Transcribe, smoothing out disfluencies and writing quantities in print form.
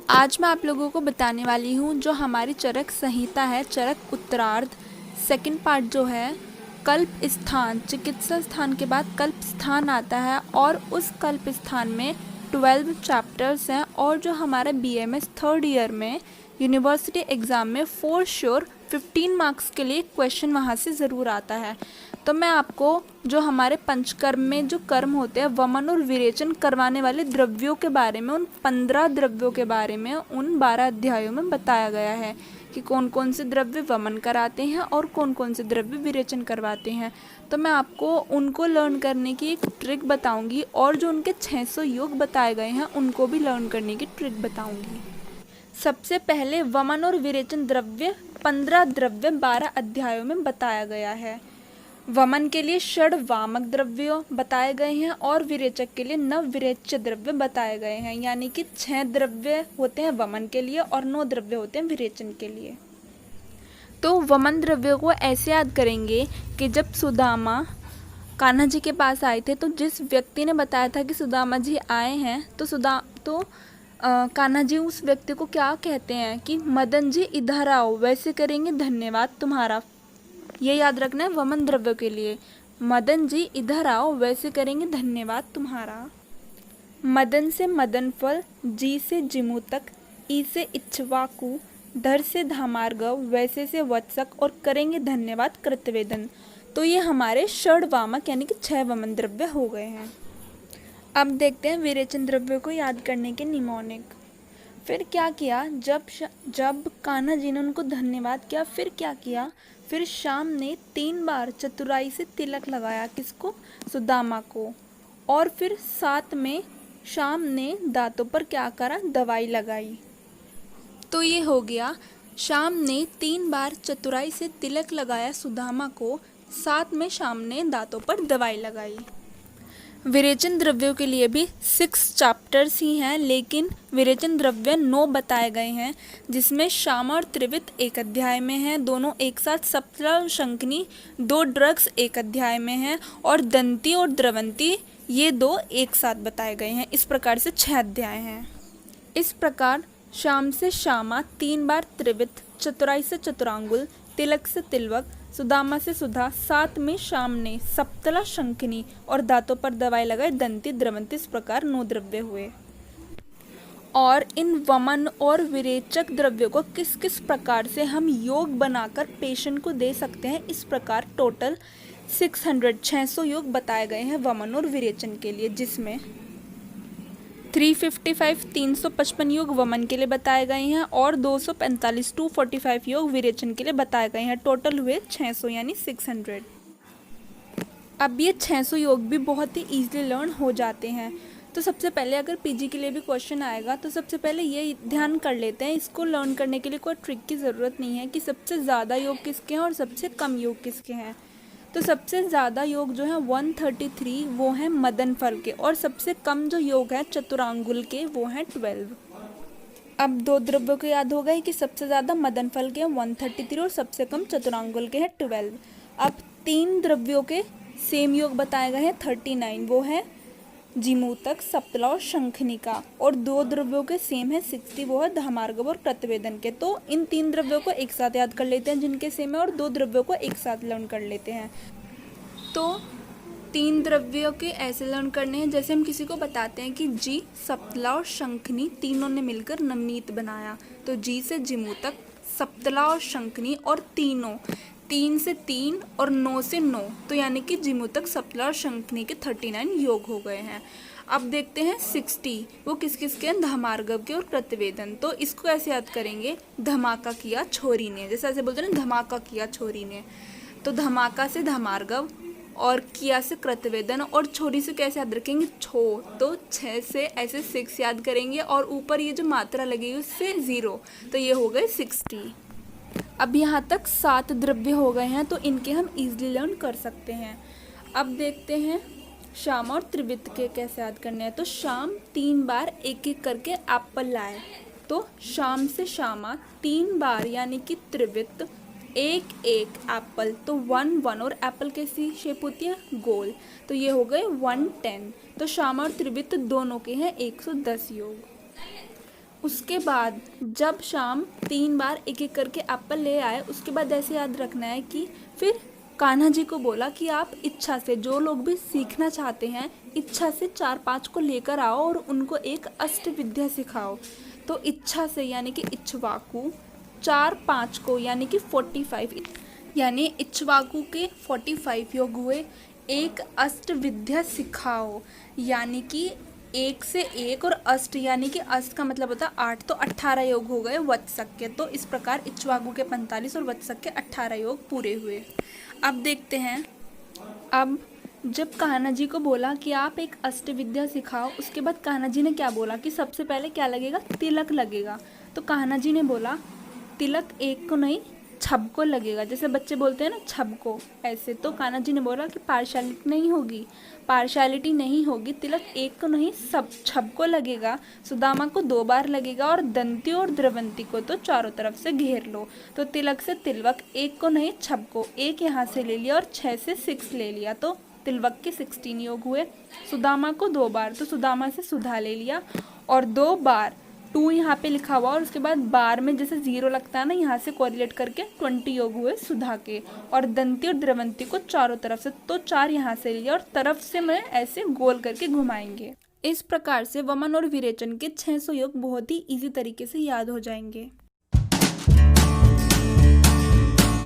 आज मैं आप लोगों को बताने वाली हूँ जो हमारी चरक संहिता है, चरक उत्तरार्ध सेकंड पार्ट जो है कल्प स्थान। चिकित्सा स्थान के बाद कल्प स्थान आता है और उस कल्प स्थान में 12 चैप्टर्स हैं और जो हमारे बीएमएस थर्ड ईयर में यूनिवर्सिटी एग्ज़ाम में फॉर श्योर 15 मार्क्स के लिए क्वेश्चन वहाँ से ज़रूर आता है। तो मैं आपको जो हमारे पंचकर्म में जो कर्म होते हैं वमन और विरेचन करवाने वाले द्रव्यों के बारे में, उन 15 द्रव्यों के बारे में उन 12 अध्यायों में बताया गया है कि कौन कौन से द्रव्य वमन कराते हैं और कौन कौन से द्रव्य विरेचन करवाते हैं। तो मैं आपको उनको लर्न करने की एक ट्रिक बताऊंगी और जो उनके 600 योग बताए गए हैं उनको भी लर्न करने की ट्रिक बताऊंगी। सबसे पहले वमन और विरेचन द्रव्य 15 द्रव्य 12 अध्यायों में बताया गया है। वमन के लिए षड वामक द्रव्यों बताए गए हैं और विरेचक के लिए नव विरेच्य द्रव्य बताए गए हैं, यानी कि 6 द्रव्य होते हैं वमन के लिए और 9 द्रव्य होते हैं विरेचन के लिए। तो वमन द्रव्यों को ऐसे याद करेंगे कि जब सुदामा कान्हा जी के पास आए थे तो जिस व्यक्ति ने बताया था कि सुदामा जी आए हैं तो कान्हा जी उस व्यक्ति को क्या कहते हैं कि मदन जी इधर आओ, वैसे करेंगे धन्यवाद तुम्हारा। ये याद रखना है वमन द्रव्य के लिए, मदन जी इधर आओ, वैसे करेंगे धन्यवाद तुम्हारा। मदन से मदन फल, जी से जिमू तक, ई से इच्छवाकु, धर से धामार्गव, वैसे से वत्सक और करेंगे धन्यवाद कृतवेदन। तो ये हमारे षड वामक यानी कि 6 वमन द्रव्य हो गए हैं। अब देखते हैं विरेचन द्रव्यों को याद करने के निमोनिक। फिर क्या किया, जब कान्हा जी ने उनको धन्यवाद किया, फिर क्या किया, फिर शाम ने 3 बार चतुराई से तिलक लगाया, किसको, सुदामा को। और फिर साथ में शाम ने दांतों पर क्या करा, दवाई लगाई। तो ये हो गया, शाम ने 3 बार चतुराई से तिलक लगाया सुदामा को, साथ में शाम ने दांतों पर दवाई लगाई। विरेचन द्रव्यों के लिए भी 6 चैप्टर्स ही हैं, लेकिन विरेचन द्रव्य 9 बताए गए हैं, जिसमें श्यामा और त्रिवित एक अध्याय में हैं, दोनों एक साथ। सप्तला और शंखनी 2 ड्रग्स एक अध्याय में हैं और दंती और द्रवंती ये 2 एक साथ बताए गए हैं। इस प्रकार से 6 अध्याय हैं। इस प्रकार शाम से श्यामा, 3 बार त्रिवित, चतुराई से चतुरांगुल, तिलक से तिलवक, सुदामा से सुधा, साथ में शाम ने सप्तला शंखनी और दांतों पर दवाई लगाई दंती द्रवंती। इस प्रकार 9 द्रव्य हुए। और इन वमन और विरेचक द्रव्यों को किस किस प्रकार से हम योग बनाकर पेशेंट को दे सकते हैं, इस प्रकार टोटल 600 योग बताए गए हैं वमन और विरेचन के लिए, जिसमें 355 योग वमन के लिए बताए गए हैं और 245 योग विरेचन के लिए बताए गए हैं। टोटल हुए 600 यानी 600। अब ये 600 योग भी बहुत ही ईजिली लर्न हो जाते हैं। तो सबसे पहले अगर पीजी के लिए भी क्वेश्चन आएगा तो सबसे पहले ये ध्यान कर लेते हैं, इसको लर्न करने के लिए कोई ट्रिक की ज़रूरत नहीं है कि सबसे ज़्यादा योग किसके हैं और सबसे कम योग किसके हैं। तो सबसे ज़्यादा योग जो है 133 वो हैं मदन फल के, और सबसे कम जो योग है चतुरांगुल के वो हैं 12। अब 2 द्रव्यों को याद हो गए कि सबसे ज़्यादा मदन फल के 133 और सबसे कम चतुरांगुल के हैं 12। अब 3 द्रव्यों के सेम योग बताए गए हैं 39, वो है जिमूतक, सप्तला और शंखनिका। और 2 द्रव्यों के सेम है 60, वो है धामार्गव और कृतवेदन के। तो इन 3 द्रव्यों को एक साथ याद कर लेते हैं जिनके सेम है, और 2 द्रव्यों को एक साथ लर्न कर लेते हैं। तो 3 द्रव्यों के ऐसे लर्न करने हैं जैसे हम किसी को बताते हैं कि जी, सप्तला और शंखनी तीनों ने मिलकर नवनीत बनाया। तो जी से जिमूतक, सप्तला और शंखनी और तीनों, 3 से 3 और 9 से 9, तो यानी कि जिमूतक, सप्तला और शंखनी के 39 योग हो गए हैं। अब देखते हैं 60, वो किस किस के हैं, धामार्गव के और कृतवेदन। तो इसको ऐसे याद करेंगे, धमाका किया छोरी ने, जैसे ऐसे बोलते हैं ना, धमाका किया छोरी ने। तो धमाका से धामार्गव और किया से कृतवेदन, और छोरी से कैसे याद रखेंगे, छो। तो 6 से ऐसे 6 याद करेंगे और ऊपर ये जो मात्रा लगी है उससे 0, तो ये हो गए 60। अब यहाँ तक 7 द्रव्य हो गए हैं, तो इनके हम इजीली लर्न कर सकते हैं। अब देखते हैं शाम और त्रिवित के कैसे याद करने हैं। तो शाम 3 बार एक एक करके एप्पल लाए, तो शाम से श्यामा 3 बार यानी कि त्रिवित एक एप्पल, तो 1 और एप्पल कैसी शेप होती है, गोल। तो ये हो गए 110। तो श्यामा और त्रिवित दोनों के हैं 110 योग। उसके बाद जब शाम 3 बार एक एक करके एप्पल ले आए, उसके बाद ऐसे याद रखना है कि फिर कान्हा जी को बोला कि आप इच्छा से, जो लोग भी सीखना चाहते हैं, इच्छा से 4-5 को लेकर आओ और उनको एक अष्ट विद्या सिखाओ। तो इच्छा से यानी कि इक्ष्वाकु, 4-5 को यानी कि 45, यानी इक्ष्वाकु के 45 योग हुए। एक अष्ट विद्या सिखाओ यानी कि 1 से 1 और अष्ट यानी कि अष्ट का मतलब होता है 8, तो 18 योग हो गए वत्सक के। तो इस प्रकार इक्ष्वाकु के 45 और वत्सक के 18 योग पूरे हुए। अब देखते हैं, अब जब कान्हा जी को बोला कि आप एक अष्ट विद्या सिखाओ, उसके बाद कान्हा जी ने क्या बोला कि सबसे पहले क्या लगेगा, तिलक लगेगा। तो कान्हा जी ने बोला तिलक एक को नहीं छब को लगेगा, जैसे बच्चे बोलते हैं ना छब को, ऐसे। तो कान्हा जी ने बोला कि पार्शियलिटी नहीं होगी, तिलक एक को नहीं सब छब को लगेगा। सुदामा को 2 बार लगेगा और दंती और द्रवंती को तो चारों तरफ से घेर लो। तो तिलक से तिलवक, एक को नहीं छब को, एक यहाँ से ले लिया और 6 से 6 ले लिया, तो तिलवक के 16 योग हुए। सुदामा को 2 बार, तो सुदामा से सुधा ले लिया और 2 बार 2 यहाँ पे लिखा हुआ और उसके बाद बार में जैसे 0 लगता है ना, यहाँ से कोरिलेट करके 20 योग हुए सुधा के। और दंती और द्रवंती को चारों तरफ से, तो 4 यहाँ से लिया और तरफ से मैं ऐसे गोल करके घुमाएंगे। इस प्रकार से वमन और विरेचन के 600 योग बहुत ही इजी तरीके से याद हो जाएंगे।